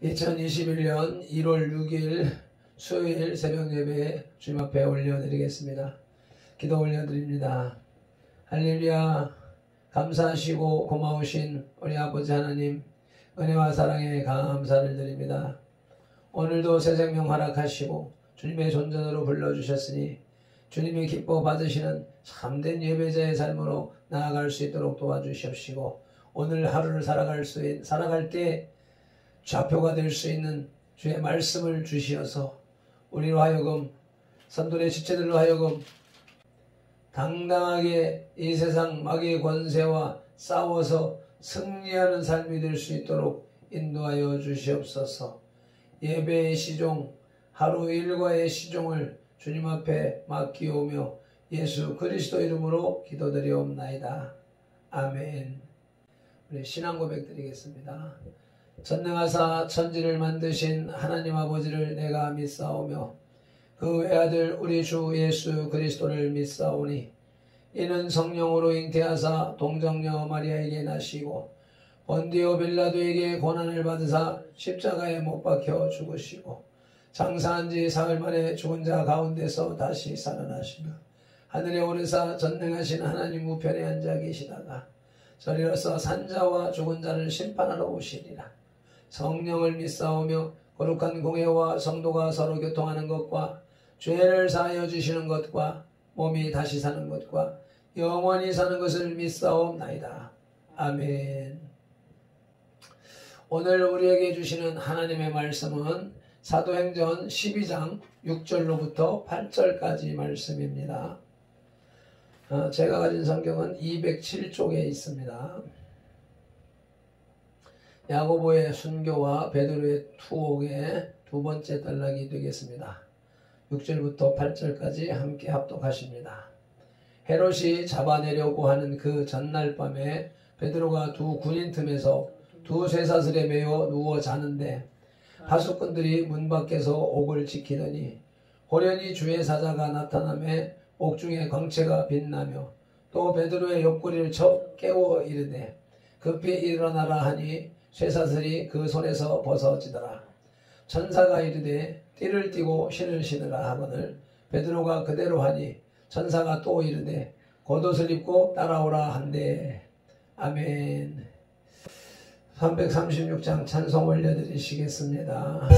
2021년 1월 6일 수요일 새벽 예배에 주님 앞에 올려드리겠습니다. 기도 올려드립니다. 할렐루야. 감사하시고 고마우신 우리 아버지 하나님, 은혜와 사랑에 감사를 드립니다. 오늘도 새 생명 허락하시고 주님의 존전으로 불러주셨으니 주님이 기뻐 받으시는 참된 예배자의 삶으로 나아갈 수 있도록 도와주시옵시고, 오늘 하루를 살아갈 때 좌표가 될 수 있는 주의 말씀을 주시어서 우리로 하여금, 선돌의 지체들로 하여금 당당하게 이 세상 마귀의 권세와 싸워서 승리하는 삶이 될 수 있도록 인도하여 주시옵소서. 예배의 시종, 하루 일과의 시종을 주님 앞에 맡기오며 예수 그리스도 이름으로 기도드리옵나이다. 아멘. 우리 신앙 고백 드리겠습니다. 전능하사 천지를 만드신 하나님 아버지를 내가 믿사오며 그 외아들 우리 주 예수 그리스도를 믿사오니, 이는 성령으로 잉태하사 동정녀 마리아에게 나시고 본디오 빌라도에게 고난을 받으사 십자가에 못 박혀 죽으시고 장사한 지 사흘 만에 죽은 자 가운데서 다시 살아나시며 하늘에 오르사 전능하신 하나님 우편에 앉아 계시다가 저리로서 산자와 죽은 자를 심판하러 오시리라. 성령을 믿사오며 거룩한 공회와 성도가 서로 교통하는 것과 죄를 사하여 주시는 것과 몸이 다시 사는 것과 영원히 사는 것을 믿사옵나이다. 아멘. 오늘 우리에게 주시는 하나님의 말씀은 사도행전 12장 6절로부터 8절까지 말씀입니다. 제가 가진 성경은 207쪽에 있습니다. 야고보의 순교와 베드로의 투옥의 두 번째 단락이 되겠습니다. 6절부터 8절까지 함께 합독하십니다. 헤롯이 잡아내려고 하는 그 전날 밤에 베드로가 두 군인 틈에서 두 쇠사슬에 매여 누워 자는데 하수꾼들이 문 밖에서 옥을 지키더니 호련히 주의 사자가 나타나매 옥중에 광채가 빛나며 또 베드로의 옆구리를 쳐 깨워 이르되 급히 일어나라 하니 쇠사슬이 그 손에서 벗어지더라. 천사가 이르되 띠를 띠고 신을 신으라 하거늘 베드로가 그대로 하니 천사가 또 이르되 겉옷을 입고 따라오라 한대. 아멘. 336장 찬송 올려드리시겠습니다.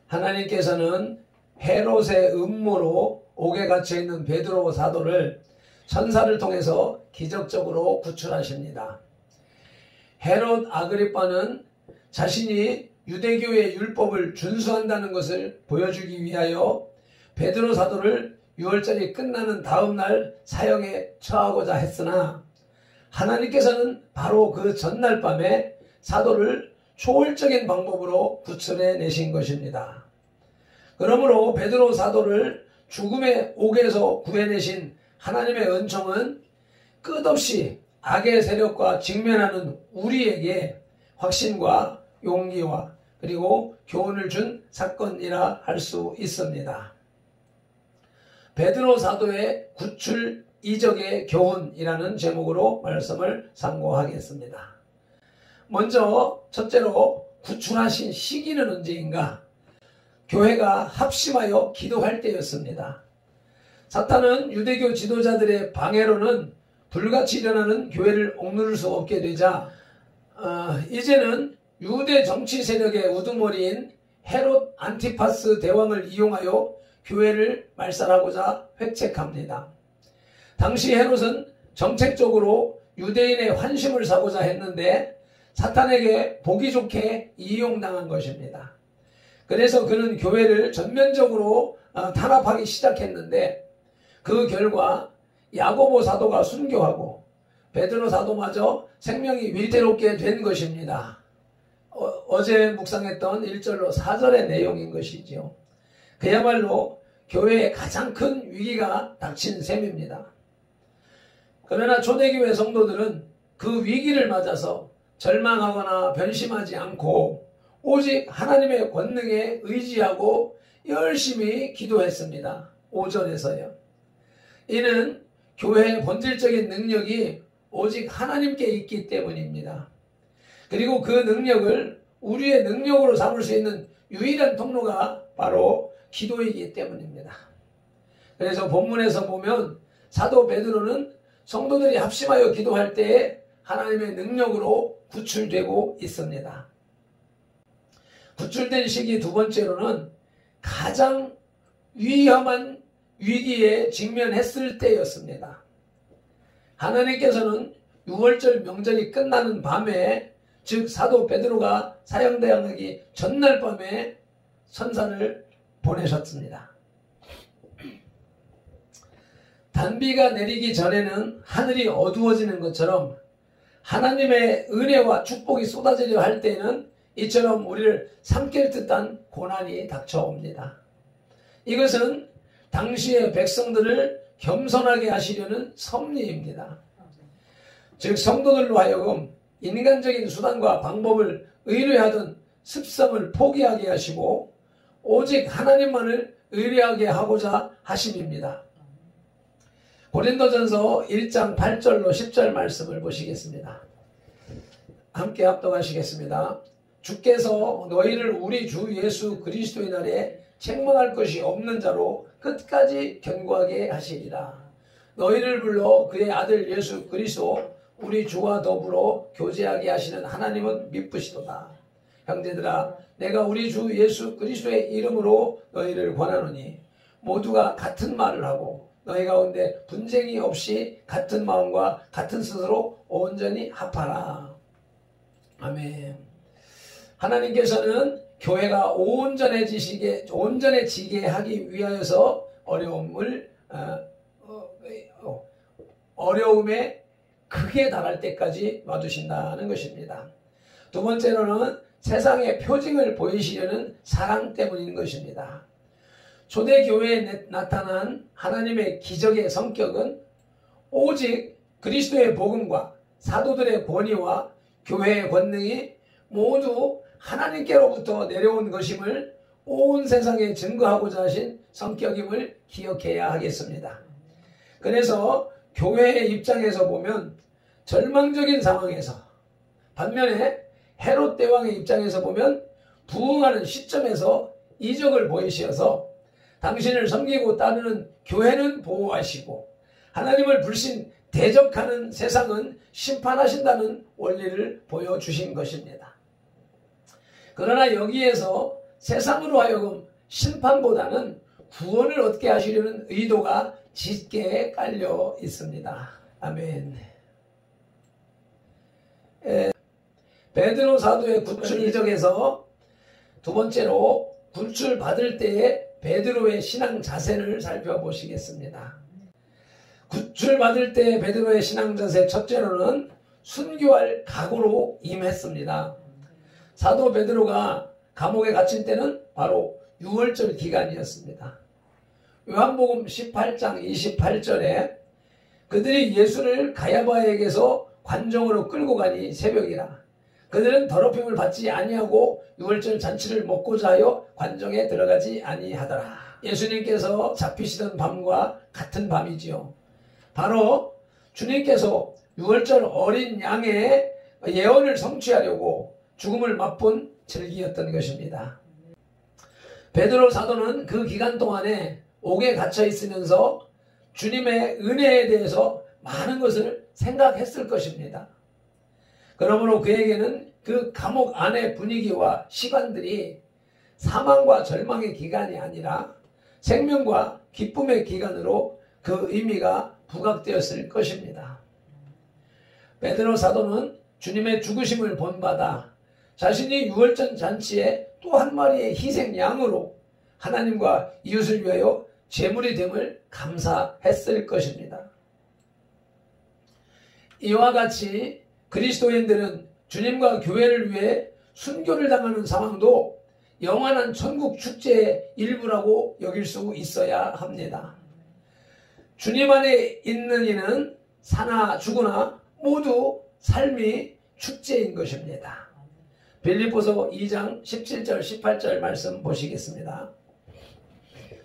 하나님께서는 헤롯의 음모로 옥에 갇혀있는 베드로 사도를 천사를 통해서 기적적으로 구출하십니다. 헤롯 아그리빠는 자신이 유대교의 율법을 준수한다는 것을 보여주기 위하여 베드로 사도를 유월절이 끝나는 다음날 사형에 처하고자 했으나 하나님께서는 바로 그 전날 밤에 사도를 초월적인 방법으로 구출해 내신 것입니다. 그러므로 베드로 사도를 죽음의 옥에서 구해내신 하나님의 은총은 끝없이 악의 세력과 직면하는 우리에게 확신과 용기와 그리고 교훈을 준 사건이라 할 수 있습니다. 베드로 사도의 구출 이적의 교훈이라는 제목으로 말씀을 상고하겠습니다. 먼저 첫째로 구출하신 시기는 언제인가? 교회가 합심하여 기도할 때였습니다. 사탄은 유대교 지도자들의 방해로는 불같이 일어나는 교회를 억누를 수 없게 되자 이제는 유대 정치 세력의 우두머리인 헤롯 안티파스 대왕을 이용하여 교회를 말살하고자 획책합니다. 당시 헤롯은 정책적으로 유대인의 환심을 사고자 했는데 사탄에게 보기 좋게 이용당한 것입니다. 그래서 그는 교회를 전면적으로 탄압하기 시작했는데 그 결과 야고보 사도가 순교하고 베드로 사도마저 생명이 위태롭게 된 것입니다. 어제 묵상했던 1절로 4절의 내용인 것이지요. 그야말로 교회에 가장 큰 위기가 닥친 셈입니다. 그러나 초대교회 성도들은 그 위기를 맞아서 절망하거나 변심하지 않고 오직 하나님의 권능에 의지하고 열심히 기도했습니다. 5절에서요. 이는 교회의 본질적인 능력이 오직 하나님께 있기 때문입니다. 그리고 그 능력을 우리의 능력으로 삼을 수 있는 유일한 통로가 바로 기도이기 때문입니다. 그래서 본문에서 보면 사도 베드로는 성도들이 합심하여 기도할 때에 하나님의 능력으로 구출되고 있습니다. 구출된 시기 두 번째로는 가장 위험한 위기에 직면했을 때였습니다. 하나님께서는 6월절 명절이 끝나는 밤에 즉 사도 베드로가 사형당하기 전날 밤에 천사를 보내셨습니다. 단비가 내리기 전에는 하늘이 어두워지는 것처럼 하나님의 은혜와 축복이 쏟아지려 할 때에는 이처럼 우리를 삼킬 듯한 고난이 닥쳐옵니다. 이것은 당시의 백성들을 겸손하게 하시려는 섭리입니다. 즉 성도들로 하여금 인간적인 수단과 방법을 의뢰하던 습성을 포기하게 하시고 오직 하나님만을 의뢰하게 하고자 하심입니다. 고린도전서 1장 8절로 10절 말씀을 보시겠습니다. 함께 합독하시겠습니다. 주께서 너희를 우리 주 예수 그리스도의 날에 책망할 것이 없는 자로 끝까지 견고하게 하시리라. 너희를 불러 그의 아들 예수 그리스도 우리 주와 더불어 교제하게 하시는 하나님은 미쁘시도다. 형제들아, 내가 우리 주 예수 그리스도의 이름으로 너희를 권하노니 모두가 같은 말을 하고 너희 가운데 분쟁이 없이 같은 마음과 같은 뜻으로 온전히 합하라. 아멘. 하나님께서는 교회가 온전해지게 하기 위하여서 어려움에 크게 달할 때까지 놔두신다는 것입니다. 두 번째로는 세상의 표징을 보이시려는 사랑 때문인 것입니다. 초대교회에 나타난 하나님의 기적의 성격은 오직 그리스도의 복음과 사도들의 권위와 교회의 권능이 모두 하나님께로부터 내려온 것임을 온 세상에 증거하고자 하신 성격임을 기억해야 하겠습니다. 그래서 교회의 입장에서 보면 절망적인 상황에서, 반면에 헤롯 대왕의 입장에서 보면 부흥하는 시점에서 이적을 보이시어서 당신을 섬기고 따르는 교회는 보호하시고 하나님을 불신 대적하는 세상은 심판하신다는 원리를 보여주신 것입니다. 그러나 여기에서 세상으로 하여금 심판보다는 구원을 얻게 하시려는 의도가 짙게 깔려 있습니다. 아멘. 베드로 사도의 구출 이적에서 두 번째로 구출 받을 때의 베드로의 신앙 자세를 살펴보시겠습니다. 구출 받을 때 베드로의 신앙 자세 첫째로는 순교할 각오로 임했습니다. 사도 베드로가 감옥에 갇힌 때는 바로 6월절 기간이었습니다. 요한복음 18장 28절에 그들이 예수를 가야바에게서 관정으로 끌고 가니 새벽이라 그들은 더럽힘을 받지 아니하고 6월절 잔치를 먹고자 하여 관정에 들어가지 아니하더라. 예수님께서 잡히시던 밤과 같은 밤이지요. 바로 주님께서 6월절 어린 양의 예언을 성취하려고 죽음을 맛본 절기였던 것입니다. 베드로 사도는 그 기간 동안에 옥에 갇혀 있으면서 주님의 은혜에 대해서 많은 것을 생각했을 것입니다. 그러므로 그에게는 그 감옥 안의 분위기와 시간들이 사망과 절망의 기간이 아니라 생명과 기쁨의 기간으로 그 의미가 부각되었을 것입니다. 베드로 사도는 주님의 죽으심을 본받아 자신이 유월절 잔치에 또 한 마리의 희생 양으로 하나님과 이웃을 위하여 제물이 됨을 감사했을 것입니다. 이와 같이 그리스도인들은 주님과 교회를 위해 순교를 당하는 상황도 영원한 천국 축제의 일부라고 여길 수 있어야 합니다. 주님 안에 있는 이는 사나 죽으나 모두 삶이 축제인 것입니다. 빌립보서 2장 17절 18절 말씀 보시겠습니다.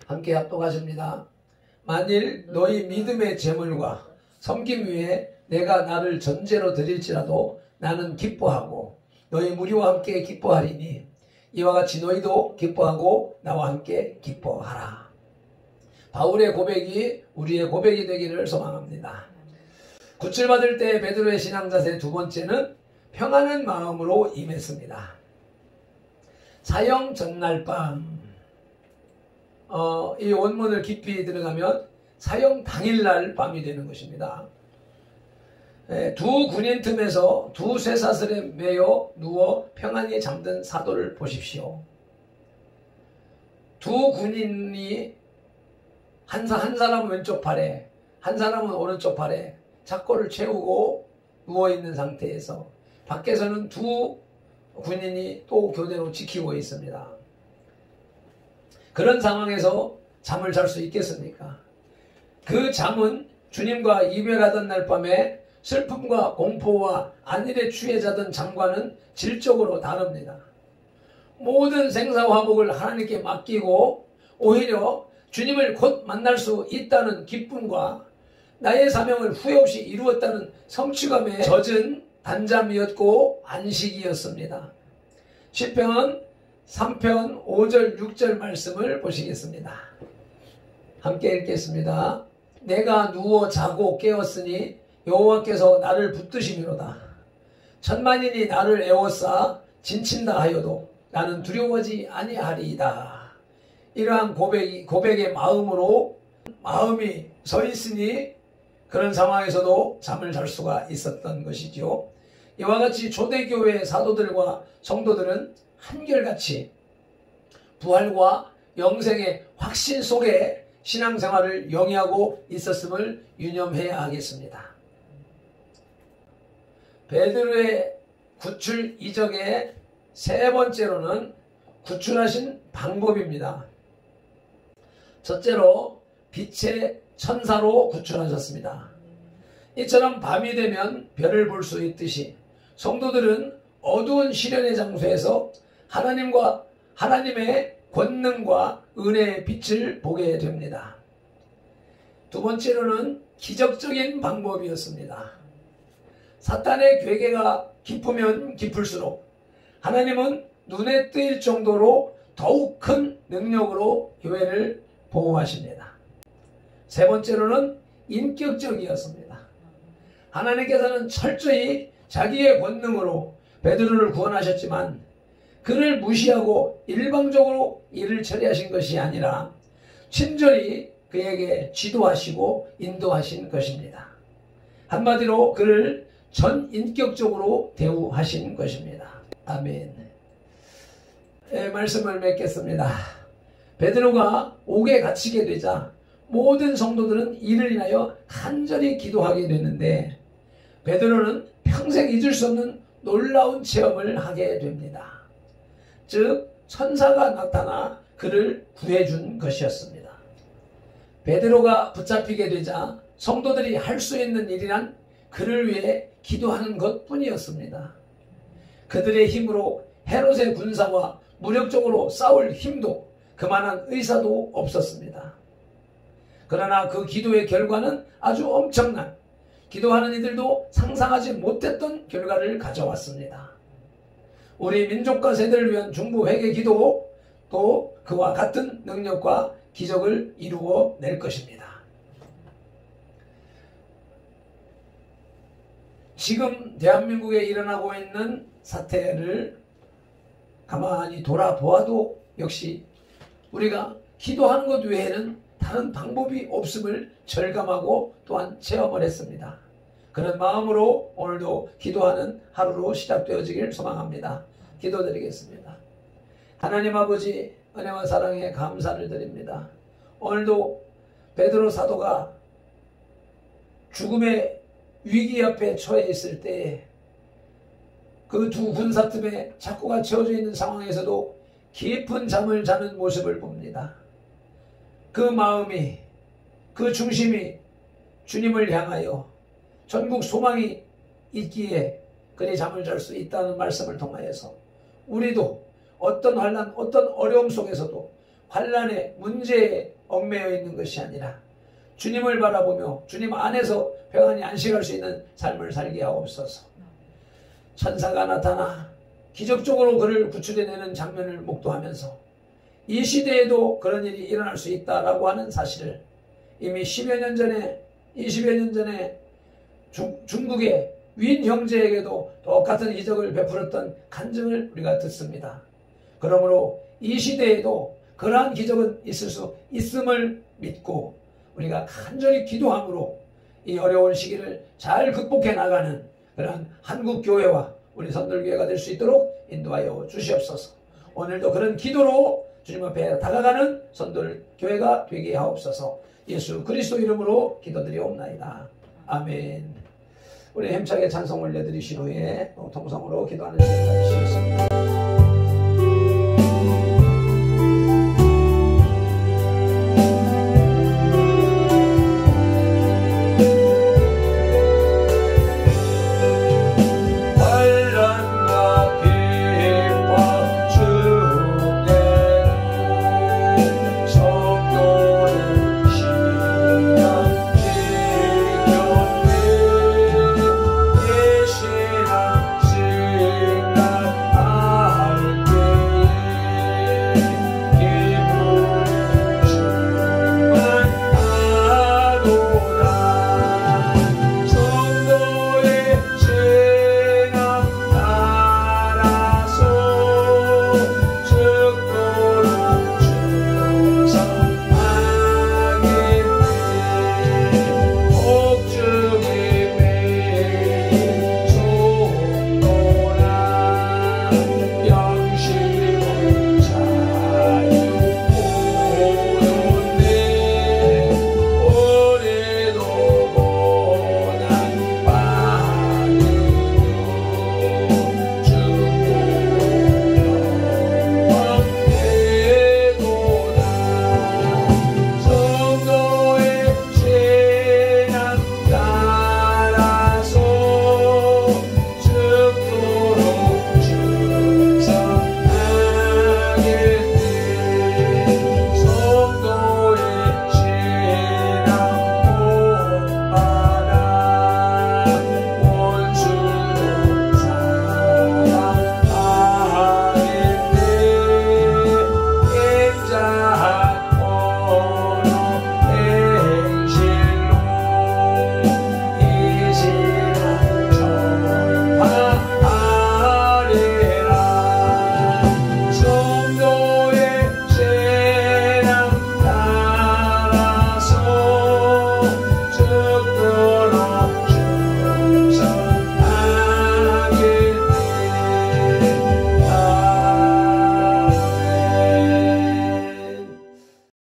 함께 합독하십니다. 만일 너희 믿음의 제물과 섬김 위에 내가 나를 전제로 드릴지라도 나는 기뻐하고 너희 무리와 함께 기뻐하리니 이와 같이 너희도 기뻐하고 나와 함께 기뻐하라. 바울의 고백이 우리의 고백이 되기를 소망합니다. 구출받을 때 베드로의 신앙자세 두 번째는 평안한 마음으로 임했습니다. 사형 전날 밤, 이 원문을 깊이 들어가면 사형 당일날 밤이 되는 것입니다. 두 군인 틈에서 두 쇠사슬에 매여 누워 평안히 잠든 사도를 보십시오. 두 군인이 한 사람은 왼쪽 팔에 한 사람은 오른쪽 팔에 착고를 채우고 누워있는 상태에서 밖에서는 두 군인이 또 교대로 지키고 있습니다. 그런 상황에서 잠을 잘 수 있겠습니까? 그 잠은 주님과 이별하던 날 밤에 슬픔과 공포와 안일에 취해 자던 잠과는 질적으로 다릅니다. 모든 생사화복을 하나님께 맡기고 오히려 주님을 곧 만날 수 있다는 기쁨과 나의 사명을 후회 없이 이루었다는 성취감에 젖은 단잠이었고 안식이었습니다. 시편 3편 5절 6절 말씀을 보시겠습니다. 함께 읽겠습니다. 내가 누워 자고 깨었으니 여호와께서 나를 붙드시미로다. 천만인이 나를 애워싸 진친다 하여도 나는 두려워하지 아니하리이다. 이러한 고백의 마음이 서 있으니 그런 상황에서도 잠을 잘 수가 있었던 것이죠. 이와 같이 초대교회의 사도들과 성도들은 한결같이 부활과 영생의 확신 속에 신앙생활을 영위하고 있었음을 유념해야 하겠습니다. 베드로의 구출 이적의 세 번째로는 구출하신 방법입니다. 첫째로 빛의 천사로 구출하셨습니다. 이처럼 밤이 되면 별을 볼 수 있듯이 성도들은 어두운 시련의 장소에서 하나님의 권능과 은혜의 빛을 보게 됩니다. 두 번째로는 기적적인 방법이었습니다. 사탄의 괴계가 깊으면 깊을수록 하나님은 눈에 띄일 정도로 더욱 큰 능력으로 교회를 보호하십니다. 세 번째로는 인격적이었습니다. 하나님께서는 철저히 자기의 권능으로 베드로를 구원하셨지만 그를 무시하고 일방적으로 일을 처리하신 것이 아니라 친절히 그에게 지도하시고 인도하신 것입니다. 한마디로 그를 전인격적으로 대우하신 것입니다. 아멘. 말씀을 맺겠습니다. 베드로가 옥에 갇히게 되자 모든 성도들은 이를 인하여 간절히 기도하게 되는데 베드로는 평생 잊을 수 없는 놀라운 체험을 하게 됩니다. 즉 천사가 나타나 그를 구해준 것이었습니다. 베드로가 붙잡히게 되자 성도들이 할 수 있는 일이란 그를 위해 기도하는 것뿐이었습니다. 그들의 힘으로 헤롯의 군사와 무력적으로 싸울 힘도 그만한 의사도 없었습니다. 그러나 그 기도의 결과는 아주 엄청난, 기도하는 이들도 상상하지 못했던 결과를 가져왔습니다. 우리 민족과 세대를 위한 중보 회개 기도 또 그와 같은 능력과 기적을 이루어 낼 것입니다. 지금 대한민국에 일어나고 있는 사태를 가만히 돌아보아도 역시 우리가 기도하는 것 외에는 다른 방법이 없음을 절감하고 또한 체험을 했습니다. 그런 마음으로 오늘도 기도하는 하루로 시작되어지길 소망합니다. 기도드리겠습니다. 하나님 아버지, 은혜와 사랑에 감사를 드립니다. 오늘도 베드로 사도가 죽음의 위기 앞에 처해 있을 때 그 두 군사 틈에 자꾸가 채워져 있는 상황에서도 깊은 잠을 자는 모습을 봅니다. 그 마음이, 그 중심이 주님을 향하여 전국 소망이 있기에 그리 잠을 잘 수 있다는 말씀을 통하여서 우리도 어떤 환난, 어떤 어려움 속에서도 환난의 문제에 얽매여 있는 것이 아니라 주님을 바라보며 주님 안에서 평안히 안식할 수 있는 삶을 살게 하옵소서. 천사가 나타나 기적적으로 그를 구출해내는 장면을 목도하면서 이 시대에도 그런 일이 일어날 수 있다라고 하는 사실을 이미 10여 년 전에 20여 년 전에 중국의 윈 형제에게도 똑같은 기적을 베풀었던 간증을 우리가 듣습니다. 그러므로 이 시대에도 그러한 기적은 있을 수 있음을 믿고 우리가 간절히 기도함으로 이 어려운 시기를 잘 극복해 나가는 그런 한국교회와 우리 선들교회가 될 수 있도록 인도하여 주시옵소서. 오늘도 그런 기도로 주님 앞에 다가가는 선들교회가 되게 하옵소서. 예수 그리스도 이름으로 기도드리옵나이다. 아멘. 우리 힘차게 찬송 올려드리신 후에 통성으로 기도하는 시간 가지시겠습니다.